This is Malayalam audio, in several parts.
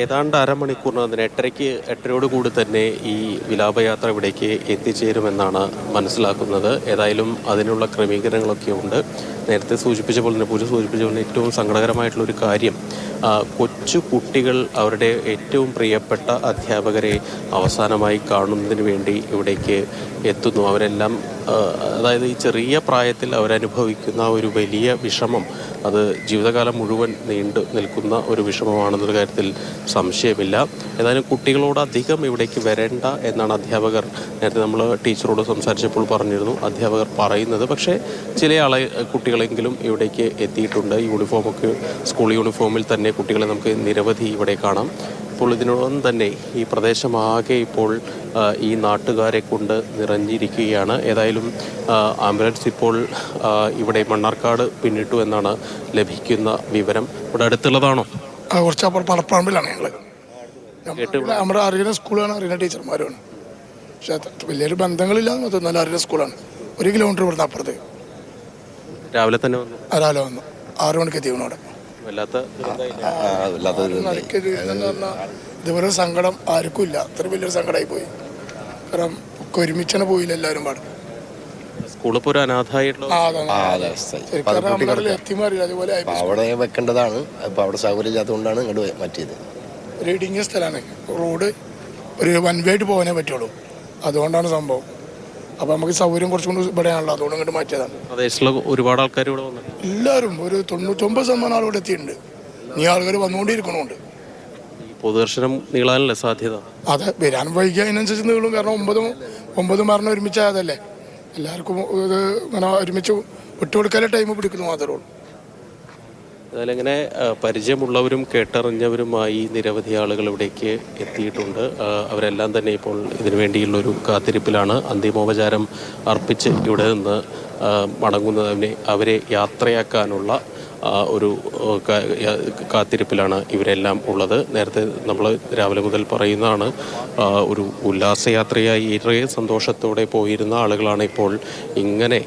ഏതാണ്ട് അരമണിക്കൂറിനകം 8:30 കൂടി തന്നെ ഈ വിലാപയാത്ര ഇവിടേക്ക് എത്തിച്ചേരുമെന്നാണ് മനസ്സിലാക്കുന്നത്. ഏതായാലും അതിനുള്ള ക്രമീകരണങ്ങളൊക്കെ ഉണ്ട്. നേരത്തെ സൂചിപ്പിച്ച പോലെ തന്നെ പൂജ സൂചിപ്പിച്ച പോലെ ഏറ്റവും സങ്കടകരമായിട്ടുള്ളൊരു കാര്യം, കൊച്ചു കുട്ടികൾ അവരുടെ ഏറ്റവും പ്രിയപ്പെട്ട അധ്യാപകരെ അവസാനമായി കാണുന്നതിന് വേണ്ടി ഇവിടേക്ക് എത്തുന്നു. അവരെല്ലാം അതായത് ഈ ചെറിയ പ്രായത്തിൽ അവരനുഭവിക്കുന്ന ഒരു വലിയ വിഷമം, അത് ജീവിതകാലം മുഴുവൻ നീണ്ടു നിൽക്കുന്ന ഒരു വിഷമമാണെന്നൊരു കാര്യത്തിൽ സംശയമില്ല. ഏതായാലും കുട്ടികളോട് അധികം ഇവിടേക്ക് വരേണ്ട എന്നാണ് അധ്യാപകർ, നേരത്തെ നമ്മൾ ടീച്ചറോട് സംസാരിച്ചപ്പോൾ പറഞ്ഞിരുന്നു, അധ്യാപകർ പറയുന്നത്. പക്ഷേ ചില കുട്ടികളെങ്കിലും ഇവിടേക്ക് എത്തിയിട്ടുണ്ട്. യൂണിഫോമൊക്കെ, സ്കൂൾ യൂണിഫോമിൽ തന്നെ കുട്ടികളെ നമുക്ക് നിരവധി ഇവിടെ കാണാം. ഇപ്പോൾ ഇതിനോടൊപ്പം തന്നെ ഈ പ്രദേശമാകെ ഇപ്പോൾ ഈ നാട്ടുകാരെ കൊണ്ട് നിറഞ്ഞിരിക്കുകയാണ്. ഏതായാലും ആംബുലൻസ് ഇപ്പോൾ ഇവിടെ മണ്ണാർക്കാട് പിന്നിട്ടു എന്നാണ് ലഭിക്കുന്ന വിവരം. ഇവിടെ അടുത്തുള്ളതാണോ? കുറച്ചപ്പുറം പടപ്പറമ്പിലാണ് ഞങ്ങൾ. നമ്മുടെ അറിയുന്ന സ്കൂളാണ്, അറിയുന്ന ടീച്ചർമാരുമാണ്. പക്ഷേ വലിയൊരു ബന്ധങ്ങളില്ലാന്ന് മാത്രം നല്ല അറിയുന്ന സ്കൂളാണ്. 1 കിലോമീറ്റർ ഇവിടുന്ന് അപ്പുറത്ത്. രാവിലെ തന്നെ വന്നു? രാവിലെ വന്നു, 6 മണിക്ക് എത്തിക്കണം അവിടെ. ഇതുപോലെ സങ്കടം ആർക്കും ഇല്ല. അത്ര വലിയൊരു സങ്കടമായി പോയി. കാരണം ഒക്കെ ഒരുമിച്ചാണ് പോയില്ല എല്ലാവരും പാടും. അവിടെ വെക്കേണ്ടതാണ്. അപ്പൊ അവിടെ സൗകര്യം ഇല്ലാത്തതുകൊണ്ടാണ് ഇങ്ങോട്ട് മാറ്റിയത്. ഒരു ഇടുങ്ങിയ സ്ഥലമാണ്. റോഡ് ഒരു 1 വേ ആയിട്ട് പോകാനേ പറ്റുള്ളൂ. അതുകൊണ്ടാണ് സംഭവം. അപ്പൊ നമുക്ക് സൗകര്യം കുറച്ചും കൂടി ഇവിടെയാണല്ലോ, അതുകൊണ്ട് ഇങ്ങോട്ട് മാറ്റിയതാണ്. ഒരുപാട് ആൾക്കാർ ഇവിടെ വന്നു. എല്ലാവരും ഒരു 99% ആളുകൾ എത്തിയിട്ടുണ്ട്. നീ ആൾക്കാർ വന്നുകൊണ്ടിരിക്കണുണ്ട്. പൊതുദർശനം നീളാനല്ലേ സാധ്യത? അതെ, വരാൻ വൈകിയ അതിനനുസരിച്ച് നീളും. കാരണം 9 മരണം ഒരുമിച്ചായതല്ലേ. എല്ലാവർക്കും ഇത് ഇങ്ങനെ ഒരുമിച്ച് വിട്ടുകൊടുക്കാനുള്ള ടൈം പിടിക്കുന്നു മാത്രമേ ഉള്ളൂ. അതുപോലെ ഇങ്ങനെ പരിചയമുള്ളവരും കേട്ടറിഞ്ഞവരുമായി നിരവധി ആളുകൾ ഇവിടേക്ക് എത്തിയിട്ടുണ്ട്. അവരെല്ലാം തന്നെ ഇപ്പോൾ ഇതിനു വേണ്ടിയുള്ളൊരു കാത്തിരിപ്പിലാണ്. അന്തിമോപചാരം അർപ്പിച്ച് ഇവിടെ നിന്ന് മടങ്ങുന്നതിനെ അവരെ യാത്രയാക്കാനുള്ള ഒരു കാത്തിരിപ്പിലാണ് ഇവരെല്ലാം ഉള്ളത്. നേരത്തെ നമ്മൾ രാവിലെ മുതൽ പറയുന്നതാണ്, ഒരു ഉല്ലാസയാത്രയായി ഏറെ സന്തോഷത്തോടെ പോയിരുന്ന ആളുകളാണ് ഇപ്പോൾ ഇങ്ങനെ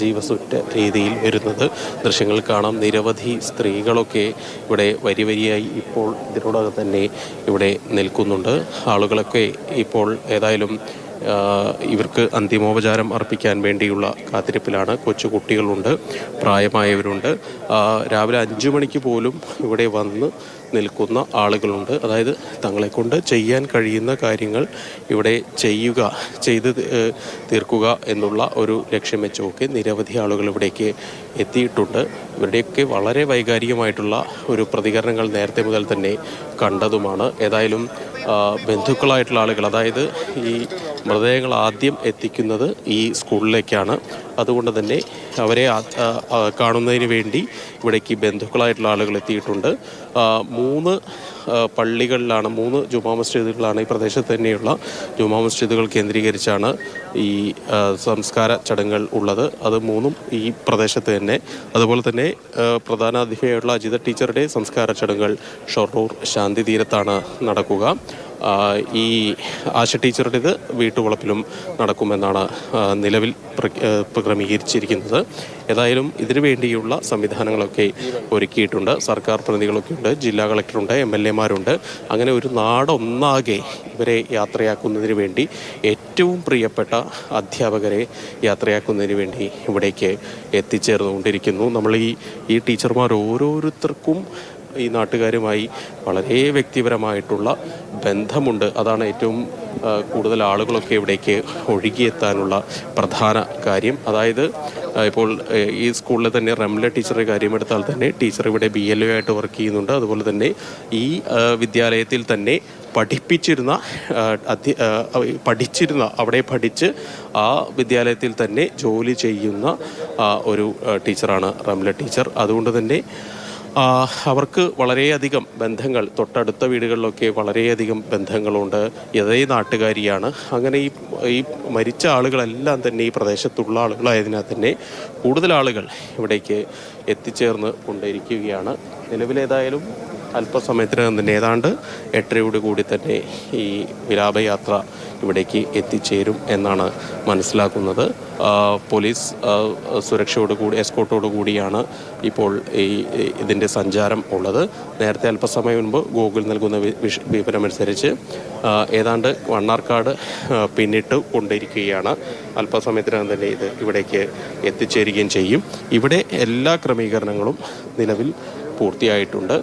ജീവസുറ്റ രീതിയിൽ വരുന്നത്. ദൃശ്യങ്ങൾ കാണാം. നിരവധി സ്ത്രീകളൊക്കെ ഇവിടെ വരിയായി ഇപ്പോൾ ഇതിനോടകം തന്നെ ഇവിടെ നിൽക്കുന്നുണ്ട്. ആളുകളൊക്കെ ഇപ്പോൾ ഏതായാലും ഇവർക്ക് അന്തിമോപചാരം അർപ്പിക്കാൻ വേണ്ടിയുള്ള കാത്തിരിപ്പിലാണ്. കൊച്ചുകുട്ടികളുണ്ട്, പ്രായമായവരുണ്ട്. രാവിലെ 5 മണിക്ക് പോലും ഇവിടെ വന്ന് നിൽക്കുന്ന ആളുകളുണ്ട്. അതായത് തങ്ങളെക്കൊണ്ട് ചെയ്യാൻ കഴിയുന്ന കാര്യങ്ങൾ ഇവിടെ ചെയ്ത് തീർക്കുക എന്നുള്ള ഒരു ലക്ഷ്യം വെച്ചൊക്കെ നിരവധി ആളുകൾ ഇവിടേക്ക് എത്തിയിട്ടുണ്ട്. ഇവരുടെയൊക്കെ വളരെ വൈകാരികമായിട്ടുള്ള ഒരു പ്രതികരണങ്ങൾ നേരത്തെ മുതൽ തന്നെ കണ്ടതുമാണ്. ഏതായാലും ബന്ധുക്കളായിട്ടുള്ള ആളുകൾ, അതായത് ഈ മൃതദേഹങ്ങൾ ആദ്യം എത്തിക്കുന്നത് ഈ സ്കൂളിലേക്കാണ്. അതുകൊണ്ട് തന്നെ അവരെ കാണുന്നതിന് വേണ്ടി ഇവിടേക്ക് ബന്ധുക്കളായിട്ടുള്ള ആളുകൾ എത്തിയിട്ടുണ്ട്. 3 പള്ളികളിലാണ്, 3 ജുമാ മസ്ജിദുകളാണ് ഈ പ്രദേശത്ത് തന്നെയുള്ള ജുമാ മസ്ജിദുകൾ കേന്ദ്രീകരിച്ചാണ് ഈ സംസ്കാര ചടങ്ങുകൾ ഉള്ളത്. അത് 3ഉം ഈ പ്രദേശത്ത് തന്നെ. അതുപോലെ തന്നെ പ്രധാനാധ്യാപികയായിട്ടുള്ള അജിത ടീച്ചറുടെ സംസ്കാര ചടങ്ങുകൾ ഷൊർണൂർ ശാന്തി തീരത്താണ് നടക്കുക. ഈ ആശ ടീച്ചറുടേത് വീട്ടുവളപ്പിലും നടക്കുമെന്നാണ് നിലവിൽ ക്രമീകരിച്ചിരിക്കുന്നത്. ഏതായാലും ഇതിനു വേണ്ടിയുള്ള സംവിധാനങ്ങളൊക്കെ ഒരുക്കിയിട്ടുണ്ട്. സർക്കാർ പ്രതിനിധികളൊക്കെ ഉണ്ട്, ജില്ലാ കളക്ടറുണ്ട്, MLA-മാരുണ്ട്. അങ്ങനെ ഒരു നാടൊന്നാകെ ഇവരെ യാത്രയാക്കുന്നതിന് വേണ്ടി, ഏറ്റവും പ്രിയപ്പെട്ട അധ്യാപകരെ യാത്രയാക്കുന്നതിന് വേണ്ടി ഇവിടേക്ക് എത്തിച്ചേർന്നുകൊണ്ടിരിക്കുന്നു. നമ്മൾ ഈ ടീച്ചർമാർ ഓരോരുത്തർക്കും ഈ നാട്ടുകാരുമായി വളരെ വ്യക്തിപരമായിട്ടുള്ള ബന്ധമുണ്ട്. അതാണ് ഏറ്റവും കൂടുതൽ ആളുകളൊക്കെ ഇവിടേക്ക് ഒഴുകിയെത്താനുള്ള പ്രധാന കാര്യം. അതായത് ഇപ്പോൾ ഈ സ്കൂളിലെ തന്നെ റംല ടീച്ചറുടെ കാര്യമെടുത്താൽ തന്നെ ടീച്ചർ ഇവിടെ BLO ആയിട്ട് വർക്ക് ചെയ്യുന്നുണ്ട്. അതുപോലെ തന്നെ ഈ വിദ്യാലയത്തിൽ തന്നെ പഠിച്ചിരുന്ന അവിടെ പഠിച്ച് ആ വിദ്യാലയത്തിൽ തന്നെ ജോലി ചെയ്യുന്ന ഒരു ടീച്ചറാണ് റംല ടീച്ചർ. അതുകൊണ്ട് തന്നെ അവർക്ക് വളരെയധികം ബന്ധങ്ങൾ, തൊട്ടടുത്ത വീടുകളിലൊക്കെ വളരെയധികം ബന്ധങ്ങളുണ്ട്. ഇതേ നാട്ടുകാരിയാണ്. അങ്ങനെ ഈ മരിച്ച ആളുകളെല്ലാം തന്നെ ഈ പ്രദേശത്തുള്ള ആളുകളായതിനാൽ തന്നെ കൂടുതൽ ആളുകൾ ഇവിടേക്ക് എത്തിച്ചേർന്ന് കൊണ്ടിരിക്കുകയാണ്. നിലവിലേതായാലും അല്പസമയത്തിനകം തന്നെ ഏതാണ്ട് 8:30 കൂടി തന്നെ ഈ വിലാപയാത്ര ഇവിടേക്ക് എത്തിച്ചേരും എന്നാണ് മനസ്സിലാക്കുന്നത്. പോലീസ് സുരക്ഷയോടുകൂടി, എസ്കോർട്ടോടു കൂടിയാണ് ഇപ്പോൾ ഇതിൻ്റെ സഞ്ചാരം ഉള്ളത്. നേരത്തെ അല്പസമയം മുൻപ് ഗൂഗിൾ നൽകുന്ന വിവരമനുസരിച്ച് ഏതാണ്ട് മണ്ണാർക്കാട് പിന്നിട്ട് കൊണ്ടിരിക്കുകയാണ്. അല്പസമയത്തിനകം തന്നെ ഇത് ഇവിടേക്ക് എത്തിച്ചേരുകയും ചെയ്യും. ഇവിടെ എല്ലാ ക്രമീകരണങ്ങളും നിലവിൽ പൂർത്തിയായിട്ടുണ്ട്.